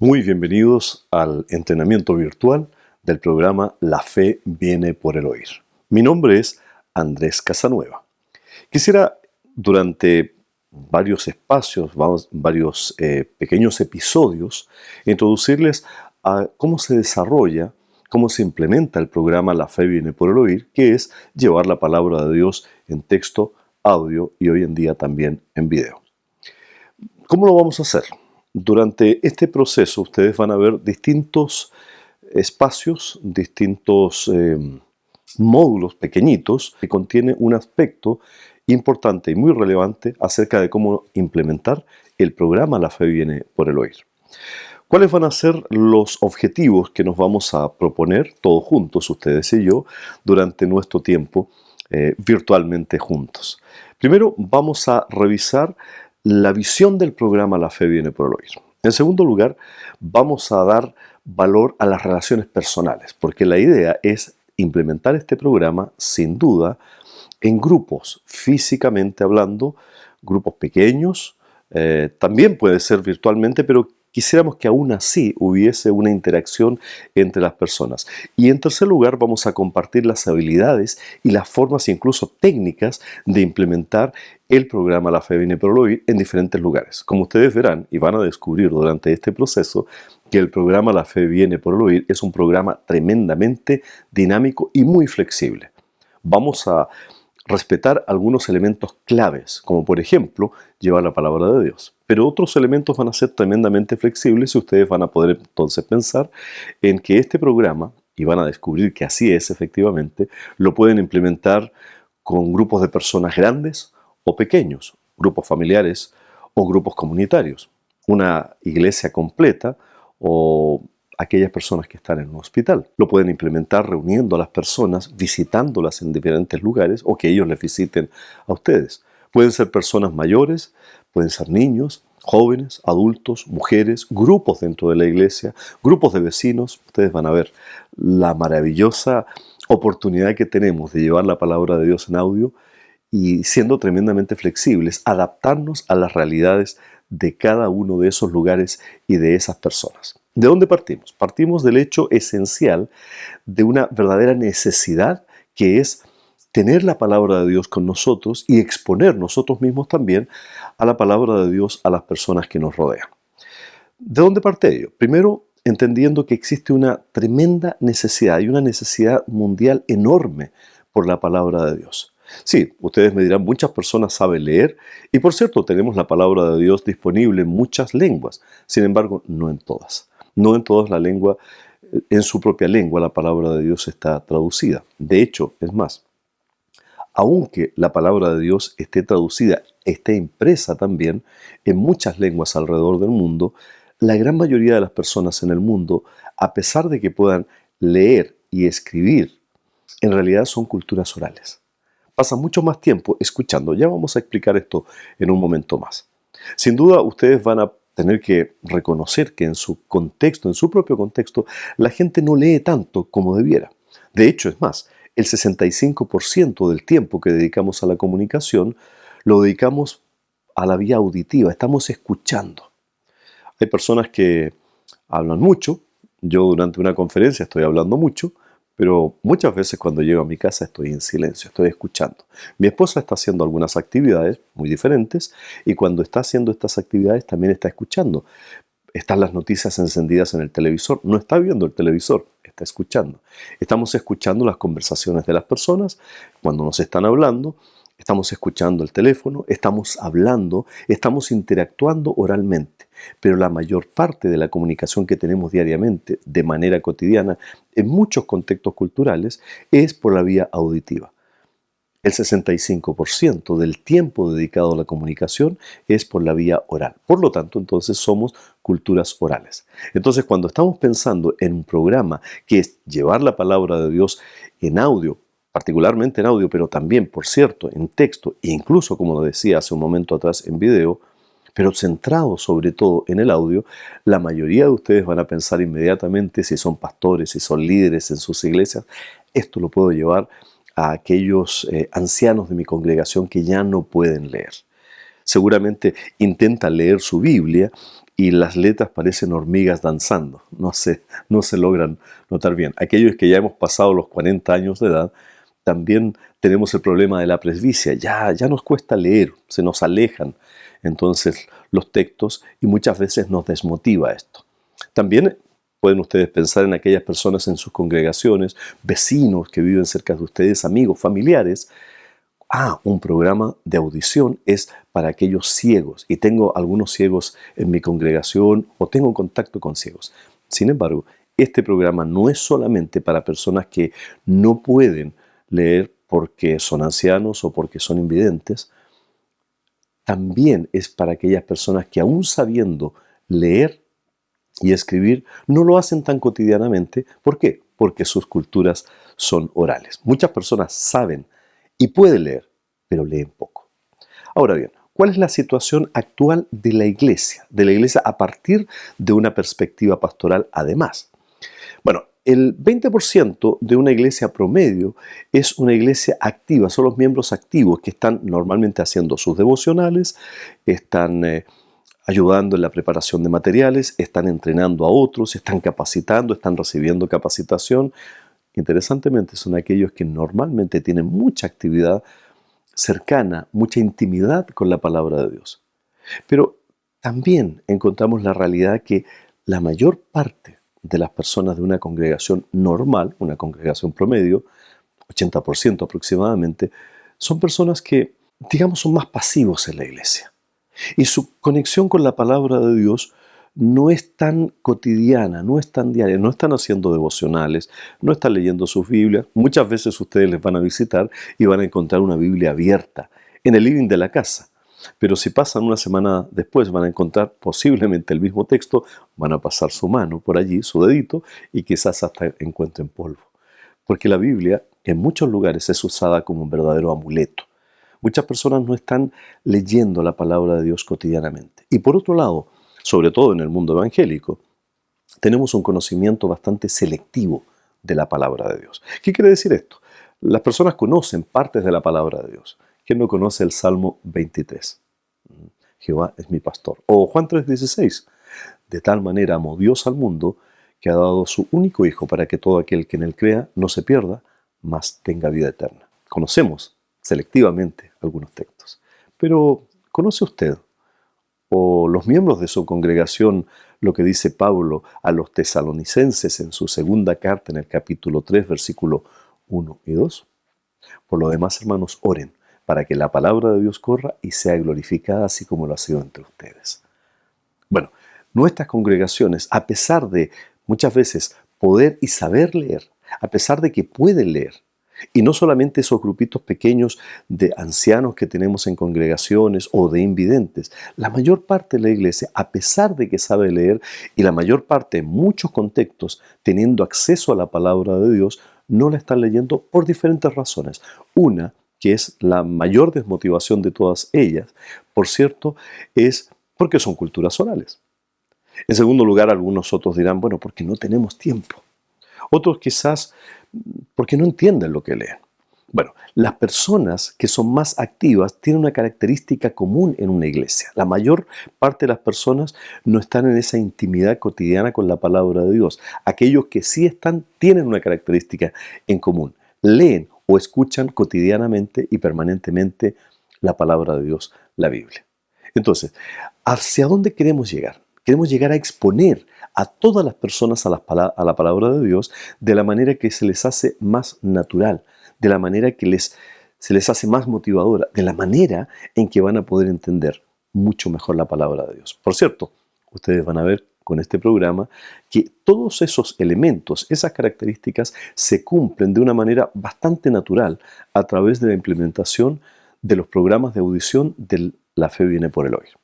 Muy bienvenidos al entrenamiento virtual del programa La Fe Viene por el Oír. Mi nombre es Andrés Casanueva. Quisiera durante varios espacios, varios pequeños episodios, introducirles a cómo se desarrolla, cómo se implementa el programa La Fe Viene por el Oír, que es llevar la palabra de Dios en texto, audio y hoy en día también en video. ¿Cómo lo vamos a hacer? Durante este proceso ustedes van a ver distintos espacios, distintos módulos pequeñitos que contienen un aspecto importante y muy relevante acerca de cómo implementar el programa La Fe Viene por el Oír. ¿Cuáles van a ser los objetivos que nos vamos a proponer todos juntos, ustedes y yo, durante nuestro tiempo virtualmente juntos? Primero vamos a revisar la visión del programa La Fe Viene por el Oír. En segundo lugar, vamos a dar valor a las relaciones personales, porque la idea es implementar este programa, sin duda, en grupos, físicamente hablando, grupos pequeños, también puede ser virtualmente, pero quisiéramos que aún así hubiese una interacción entre las personas. Y en tercer lugar, vamos a compartir las habilidades y las formas, incluso técnicas, de implementar el programa La Fe Viene por el Oír en diferentes lugares. Como ustedes verán y van a descubrir durante este proceso, que el programa La Fe Viene por el Oír es un programa tremendamente dinámico y muy flexible. Vamos a respetar algunos elementos claves, como por ejemplo, llevar la palabra de Dios. Pero otros elementos van a ser tremendamente flexibles y ustedes van a poder entonces pensar en que este programa, y van a descubrir que así es efectivamente, lo pueden implementar con grupos de personas grandes o pequeños, grupos familiares o grupos comunitarios, una iglesia completa o aquellas personas que están en un hospital. Lo pueden implementar reuniendo a las personas, visitándolas en diferentes lugares o que ellos les visiten a ustedes. Pueden ser personas mayores, pueden ser niños, jóvenes, adultos, mujeres, grupos dentro de la iglesia, grupos de vecinos. Ustedes van a ver la maravillosa oportunidad que tenemos de llevar la palabra de Dios en audio y siendo tremendamente flexibles, adaptarnos a las realidades de cada uno de esos lugares y de esas personas. ¿De dónde partimos? Partimos del hecho esencial de una verdadera necesidad que es tener la palabra de Dios con nosotros y exponer nosotros mismos también a la palabra de Dios a las personas que nos rodean. ¿De dónde parte ello? Primero, entendiendo que existe una tremenda necesidad y una necesidad mundial enorme por la palabra de Dios. Sí, ustedes me dirán, muchas personas saben leer y por cierto tenemos la palabra de Dios disponible en muchas lenguas, sin embargo no en todas. No en todas la lengua, en su propia lengua la palabra de Dios está traducida. De hecho, es más, aunque la palabra de Dios esté traducida, esté impresa también en muchas lenguas alrededor del mundo, la gran mayoría de las personas en el mundo, a pesar de que puedan leer y escribir, en realidad son culturas orales. Pasan mucho más tiempo escuchando. Ya vamos a explicar esto en un momento más. Sin duda, ustedes van a tener que reconocer que en su contexto, en su propio contexto, la gente no lee tanto como debiera. De hecho, es más, el 65% del tiempo que dedicamos a la comunicación lo dedicamos a la vía auditiva, estamos escuchando. Hay personas que hablan mucho, yo durante una conferencia estoy hablando mucho, pero muchas veces cuando llego a mi casa estoy en silencio, estoy escuchando. Mi esposa está haciendo algunas actividades muy diferentes y cuando está haciendo estas actividades también está escuchando. Están las noticias encendidas en el televisor, no está viendo el televisor, está escuchando. Estamos escuchando las conversaciones de las personas cuando nos están hablando, estamos escuchando el teléfono, estamos hablando, estamos interactuando oralmente. Pero la mayor parte de la comunicación que tenemos diariamente, de manera cotidiana, en muchos contextos culturales, es por la vía auditiva. El 65% del tiempo dedicado a la comunicación es por la vía oral. Por lo tanto, entonces somos culturas orales. Entonces, cuando estamos pensando en un programa que es llevar la palabra de Dios en audio, particularmente en audio, pero también, por cierto, en texto e incluso, como lo decía hace un momento atrás, en video, pero centrado sobre todo en el audio, la mayoría de ustedes van a pensar inmediatamente, si son pastores, si son líderes en sus iglesias, esto lo puedo llevar a aquellos ancianos de mi congregación que ya no pueden leer. Seguramente intentan leer su Biblia y las letras parecen hormigas danzando, no se logran notar bien. Aquellos que ya hemos pasado los 40 años de edad, también tenemos el problema de la presbicia, ya nos cuesta leer, se nos alejan entonces los textos y muchas veces nos desmotiva esto. También pueden ustedes pensar en aquellas personas en sus congregaciones, vecinos que viven cerca de ustedes, amigos, familiares. Un programa de audición es para aquellos ciegos, y tengo algunos ciegos en mi congregación o tengo contacto con ciegos. Sin embargo, este programa no es solamente para personas que no pueden leer porque son ancianos o porque son invidentes. También es para aquellas personas que, aún sabiendo leer y escribir, no lo hacen tan cotidianamente. ¿Por qué? Porque sus culturas son orales. Muchas personas saben y pueden leer, pero leen poco. Ahora bien, ¿cuál es la situación actual de la iglesia? De la iglesia a partir de una perspectiva pastoral además. Bueno, el 20% de una iglesia promedio es una iglesia activa, son los miembros activos que están normalmente haciendo sus devocionales, están ayudando en la preparación de materiales, están entrenando a otros, están capacitando, están recibiendo capacitación. Interesantemente, son aquellos que normalmente tienen mucha actividad cercana, mucha intimidad con la palabra de Dios. Pero también encontramos la realidad que la mayor parte de las personas de una congregación normal, una congregación promedio, 80% aproximadamente, son personas que, digamos, son más pasivos en la iglesia. Y su conexión con la palabra de Dios no es tan cotidiana, no es tan diaria, no están haciendo devocionales, no están leyendo sus Biblias. Muchas veces ustedes les van a visitar y van a encontrar una Biblia abierta en el living de la casa. Pero si pasan una semana después, van a encontrar posiblemente el mismo texto, van a pasar su mano por allí, su dedito, y quizás hasta encuentren polvo. Porque la Biblia en muchos lugares es usada como un verdadero amuleto. Muchas personas no están leyendo la palabra de Dios cotidianamente. Y por otro lado, sobre todo en el mundo evangélico, tenemos un conocimiento bastante selectivo de la palabra de Dios. ¿Qué quiere decir esto? Las personas conocen partes de la palabra de Dios. ¿Quién no conoce el Salmo 23? Jehová es mi pastor. O Juan 3:16. De tal manera amó Dios al mundo que ha dado su único Hijo para que todo aquel que en él crea no se pierda, mas tenga vida eterna. Conocemos selectivamente algunos textos. Pero, ¿conoce usted o los miembros de su congregación lo que dice Pablo a los tesalonicenses en su segunda carta en el capítulo 3, versículo 1 y 2? Por lo demás, hermanos, oren para que la palabra de Dios corra y sea glorificada así como lo ha sido entre ustedes. Bueno, nuestras congregaciones, a pesar de muchas veces poder y saber leer, a pesar de que pueden leer, y no solamente esos grupitos pequeños de ancianos que tenemos en congregaciones o de invidentes, la mayor parte de la iglesia, a pesar de que sabe leer, y la mayor parte en muchos contextos teniendo acceso a la palabra de Dios, no la están leyendo por diferentes razones. Una, que es la mayor desmotivación de todas ellas, por cierto, es porque son culturas orales. En segundo lugar, algunos otros dirán, bueno, porque no tenemos tiempo. Otros quizás porque no entienden lo que leen. Bueno, las personas que son más activas tienen una característica común en una iglesia. La mayor parte de las personas no están en esa intimidad cotidiana con la palabra de Dios. Aquellos que sí están tienen una característica en común. Leen o escuchan cotidianamente y permanentemente la palabra de Dios, la Biblia. Entonces, ¿hacia dónde queremos llegar? Queremos llegar a exponer a todas las personas a la palabra de Dios de la manera que se les hace más natural, de la manera que se les hace más motivadora, de la manera en que van a poder entender mucho mejor la palabra de Dios. Por cierto, ustedes van a ver con este programa que todos esos elementos, esas características, se cumplen de una manera bastante natural a través de la implementación de los programas de audición de La Fe Viene por el Oír.